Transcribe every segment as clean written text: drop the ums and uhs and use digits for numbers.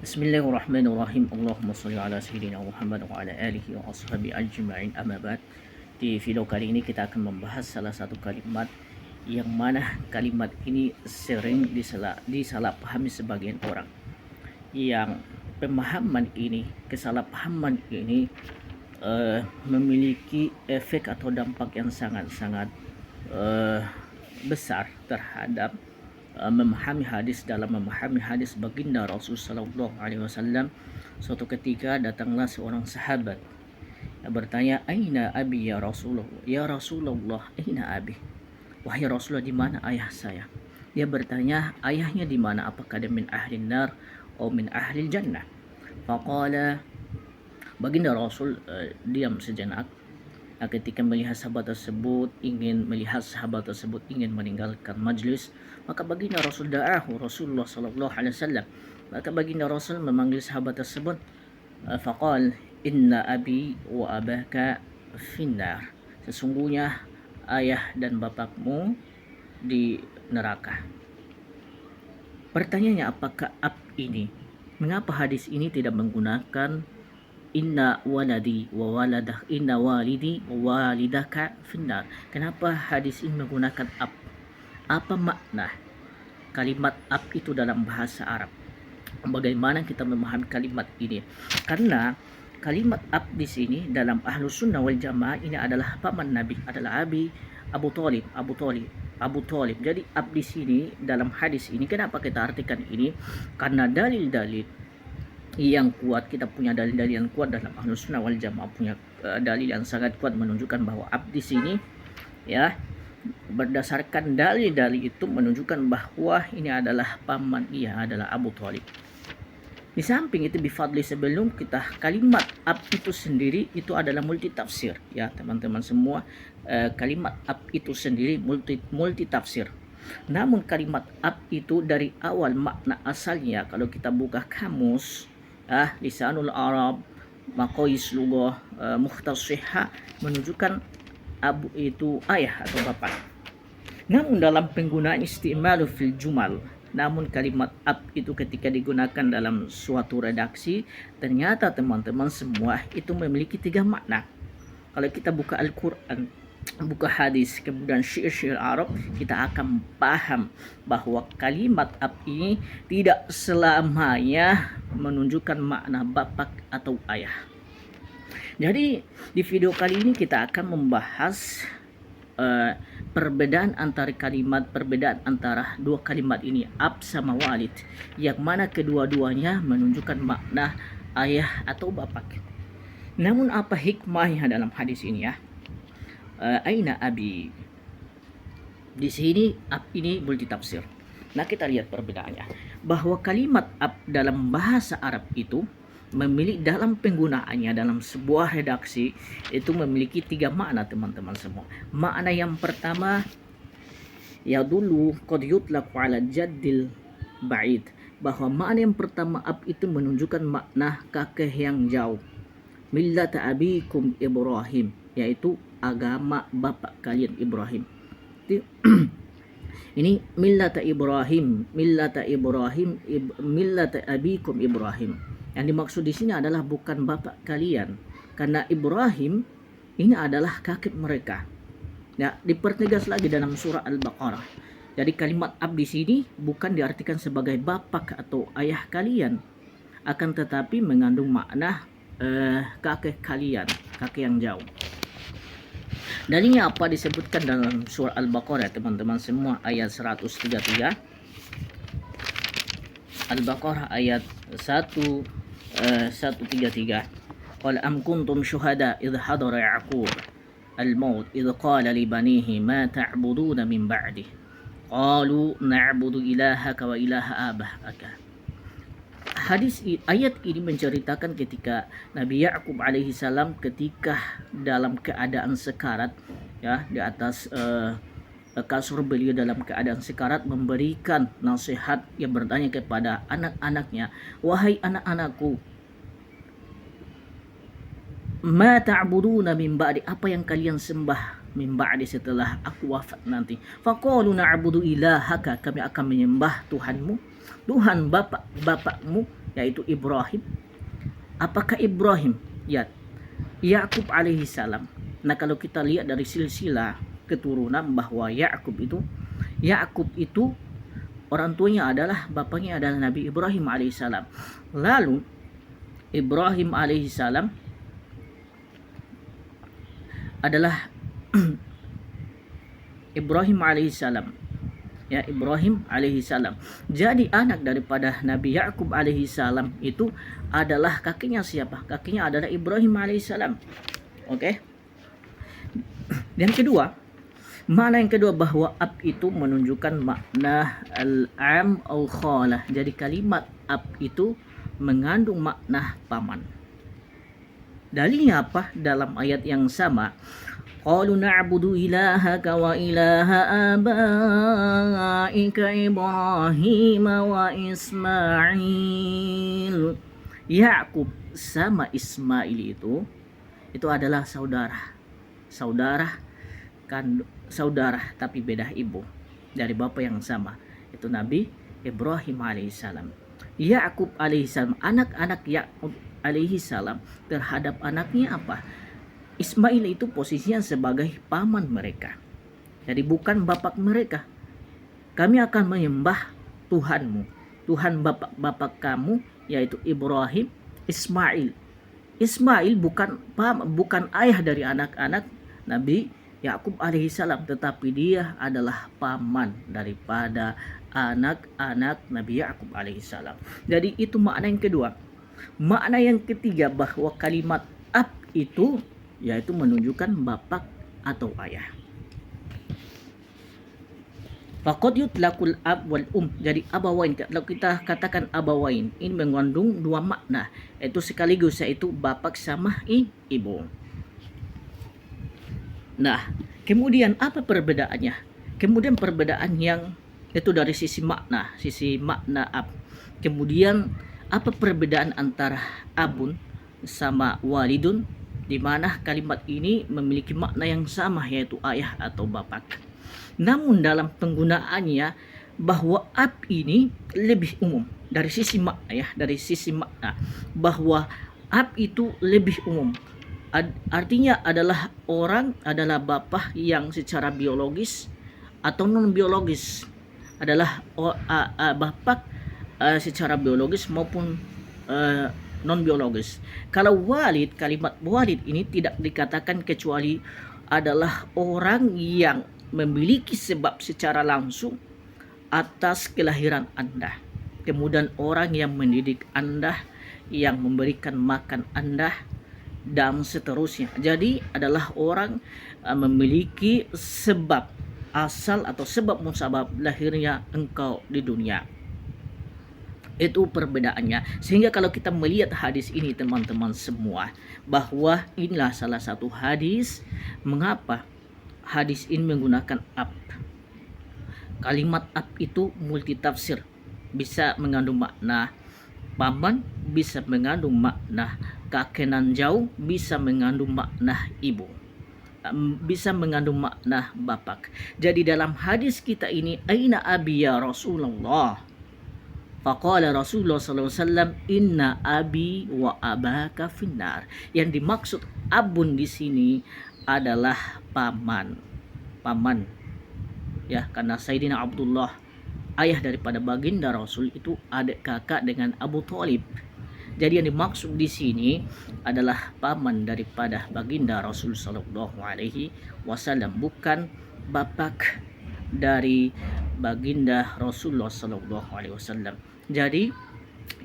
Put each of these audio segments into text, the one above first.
Bismillahirrahmanirrahim. Allahumma salli ala sayyidina Muhammad wa ala alihi wa ashabi ajma'in, amma ba'd. Di video kali ini kita akan membahas salah satu kalimat yang mana kalimat ini sering disalahpahami sebagian orang. Yang kesalahpahaman ini memiliki efek atau dampak yang sangat-sangat besar terhadap memahami hadis baginda Rasul sallallahu alaihi wasallam. Suatu ketika datanglah seorang sahabat yang bertanya, "Aina abi ya Rasulullah?" "Ya Rasulullah, aina abi?" "Wahai Rasulullah, di mana ayah saya?" Dia bertanya, "Ayahnya di mana? Apakah dia min ahli nar atau min ahli jannah?" Faqala, baginda Rasul diam sejenak. Ketika melihat sahabat tersebut ingin meninggalkan majlis, maka baginda Rasul da'ahu Rasulullah sallallahu alaihi wasallam. Maka baginda Rasul memanggil sahabat tersebut. Faqal, inna abi wa abaka finnar. Sesungguhnya ayah dan bapakmu di neraka. Pertanyaannya, apakah ab ini? Mengapa hadis ini tidak menggunakan inna walidi wa walidaka finnar? Kenapa hadis ini menggunakan ab? Apa makna kalimat ab itu dalam bahasa Arab? Bagaimana kita memahami kalimat ini? Karena kalimat ab di sini dalam Ahlus Sunnah wal Jamaah ini adalah paman Nabi, adalah Abu Thalib. Jadi ab di sini dalam hadis ini, kenapa kita artikan ini? Karena dalil-dalil yang kuat, kita punya dalil-dalil yang kuat dalam Ahlus Sunnah wal Jamaah, punya dalil yang sangat kuat menunjukkan bahwa ab di sini, ya, berdasarkan dalil-dalil itu menunjukkan bahwa ini adalah paman, ia adalah Abu Thalib. Di samping itu, bifadli, sebelum kita, kalimat ab itu sendiri itu adalah multi tafsir, ya teman-teman semua. Kalimat ab itu sendiri multi tafsir. Namun kalimat ab itu dari awal makna asalnya, kalau kita buka kamus Lisanul Arab, Maqais Lughah, Mukhtasihah, menunjukkan abu itu ayah atau bapak. Namun dalam penggunaan istimalu fil jumal, namun kalimat ab itu ketika digunakan dalam suatu redaksi, ternyata teman-teman semua itu memiliki 3 makna. Kalau kita buka Al-Quran, buka hadis, kemudian syair-syair Arab, kita akan paham bahwa kalimat ab ini tidak selamanya menunjukkan makna bapak atau ayah. Jadi di video kali ini kita akan membahas perbedaan antara dua kalimat ini, ab sama walid, yang mana kedua-duanya menunjukkan makna ayah atau bapak. Namun apa hikmahnya dalam hadis ini, ya? Aina abi. Di sini ab ini multi tafsir. Nah, kita lihat perbedaannya. Bahwa kalimat ab dalam bahasa Arab itu memiliki, dalam penggunaannya dalam sebuah redaksi itu memiliki 3 makna, teman-teman semua. Makna yang pertama, ya dulu qad yutlaqu ala jaddil ba'id, bahwa makna yang pertama ab itu menunjukkan makna kakek yang jauh. Millata abikum Ibrahim, yaitu agama bapak kalian Ibrahim. Ini millata abikum Ibrahim. Yang dimaksud di sini adalah bukan bapak kalian, karena Ibrahim ini adalah kakek mereka. Ya, dipertegas lagi dalam surah Al-Baqarah. Jadi kalimat ab di sini bukan diartikan sebagai bapak atau ayah kalian, akan tetapi mengandung makna kakek kalian, kakek yang jauh. Dalilnya apa? Disebutkan dalam surah Al-Baqarah, teman-teman semua, ayat 133. Al-Baqarah ayat 133. Qul am kuntum syuhada idh hadara Ya'qub al-maut idh qala li banihi ma ta'buduna min ba'di qalu na'budu ilahaka wa ilaha abahaka. Ayat ini menceritakan ketika Nabi Ya'qub alaihi salam ketika dalam keadaan sekarat, ya, di atas kasur beliau dalam keadaan sekarat, memberikan nasihat yang bertanya kepada anak-anaknya, "Wahai anak-anakku, ma ta'buduna min ba'di, apa yang kalian sembah min ba'di setelah aku wafat nanti?" Faqalu na'budu ilahaka, kami akan menyembah Tuhanmu, Tuhan bapakmu, yaitu Ibrahim. Apakah Ibrahim? Ya, Yakub alaihi salam. Nah, kalau kita lihat dari silsilah keturunan bahwa Yakub itu orang tuanya adalah bapaknya adalah Nabi Ibrahim alaihissalam. Lalu Ibrahim alaihissalam adalah Ibrahim alaihissalam. Ya, Ibrahim alaihissalam. Jadi anak daripada Nabi Yakub alaihissalam itu adalah kakinya siapa? Kakinya adalah Ibrahim alaihissalam. Oke. Yang kedua, makna yang kedua bahwa ab itu menunjukkan makna al-am au khalah. Jadi kalimat ab itu mengandung makna paman. Dalilnya apa? Dalam ayat yang sama, qalu na'budu ilahaka wa ilaha abaika Ibrahim wa Ismail. Yakub sama Ismail itu adalah saudara tapi beda ibu dari bapak yang sama, itu Nabi Ibrahim alaihissalam. Yakub alaihissalam, anak-anak Yakub alaihissalam terhadap anaknya apa? Ismail itu posisinya sebagai paman mereka, jadi bukan bapak mereka. Kami akan menyembah Tuhanmu, Tuhan bapak kamu, yaitu Ibrahim. Ismail bukan ayah dari anak-anak Nabi Yakub alaihissalam, tetapi dia adalah paman daripada anak-anak Nabi Yakub alaihissalam. Jadi itu makna yang kedua. Makna yang ketiga bahwa kalimat ab itu yaitu menunjukkan bapak atau ayah. Faqad yutlaqul ab wal Jadi abawain, kalau kita katakan abawain, ini mengandung dua makna, yaitu sekaligus, yaitu bapak sama ibu. Nah, kemudian apa perbedaannya? Kemudian perbedaan yang itu dari sisi makna ab. Kemudian apa perbedaan antara abun sama walidun, di mana kalimat ini memiliki makna yang sama, yaitu ayah atau bapak. Namun dalam penggunaannya bahwa ab ini lebih umum dari sisi makna, bahwa ab itu lebih umum. Artinya adalah bapak yang secara biologis atau non biologis, adalah bapak secara biologis maupun non biologis. Kalau walid, kalimat walid ini tidak dikatakan kecuali adalah orang yang memiliki sebab secara langsung atas kelahiran Anda, kemudian orang yang mendidik Anda, yang memberikan makan Anda, dan seterusnya. Jadi adalah orang memiliki sebab asal atau sebab musabab lahirnya engkau di dunia. Itu perbedaannya. Sehingga kalau kita melihat hadis ini teman-teman semua, bahwa inilah salah satu hadis mengapa hadis ini menggunakan ab. Kalimat ab itu multitafsir, bisa mengandung makna paman, bisa mengandung makna kakenan jauh, bisa mengandung makna ibu, bisa mengandung makna bapak. Jadi dalam hadis kita ini, aina abi ya Rasulullah? Faqala Rasulullah SAW, inna abi wa abaka finnar. Yang dimaksud abun di sini adalah paman. Ya, karena Sayyidina Abdullah, ayah daripada baginda Rasul, itu adik kakak dengan Abu Thalib. Jadi yang dimaksud di sini adalah paman daripada baginda Rasul sallallahu alaihi wasallam, bukan bapak dari baginda Rasulullah sallallahu alaihi wasallam. Jadi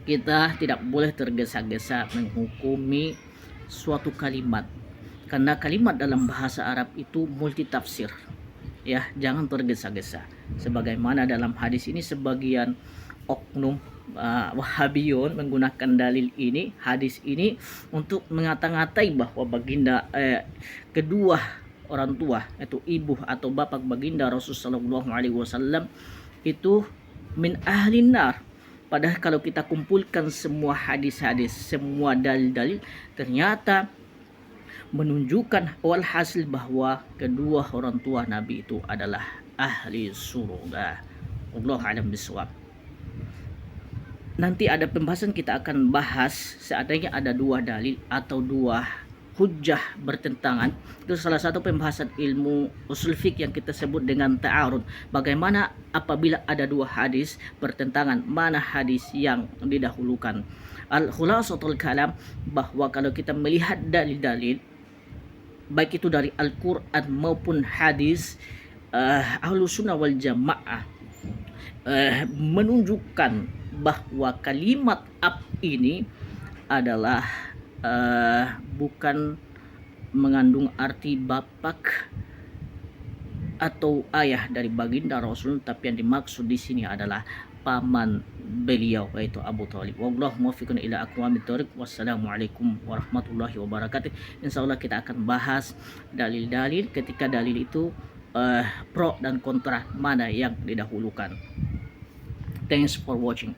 kita tidak boleh tergesa-gesa menghukumi suatu kalimat, karena kalimat dalam bahasa Arab itu multitafsir. Ya, jangan tergesa-gesa. Sebagaimana dalam hadis ini sebagian oknum Wahabiyun menggunakan dalil ini, hadis ini, untuk mengata-ngatai bahwa baginda kedua orang tua, yaitu ibu atau bapak baginda Rasulullah sallallahu alaihi wasallam itu min ahlin nar. Padahal kalau kita kumpulkan semua hadis-hadis, semua dalil-dalil, ternyata menunjukkan walhasil bahwa kedua orang tua Nabi itu adalah ahli surga. Wallahu a'lam bishawab. nanti ada pembahasan, kita akan bahas seandainya ada dua dalil atau dua hujjah bertentangan. Itu salah satu pembahasan ilmu usul fiqh yang kita sebut dengan ta'arud. Bagaimana apabila ada dua hadis bertentangan, mana hadis yang didahulukan. Al-khulasatul kalam, bahwa kalau kita melihat dalil-dalil baik itu dari Al-Quran maupun hadis, Ahlus Sunnah wal Jamaah menunjukkan bahwa kalimat ab ini adalah bukan mengandung arti bapak atau ayah dari baginda Rasul, tapi yang dimaksud di sini adalah paman beliau, yaitu Abu Thalib. Wallahu muwaffiqun ila aqwamit thoriq. Wassalamualaikum warahmatullahi wabarakatuh. Insyaallah kita akan bahas dalil-dalil, ketika dalil itu pro dan kontra, mana yang didahulukan. Thanks for watching.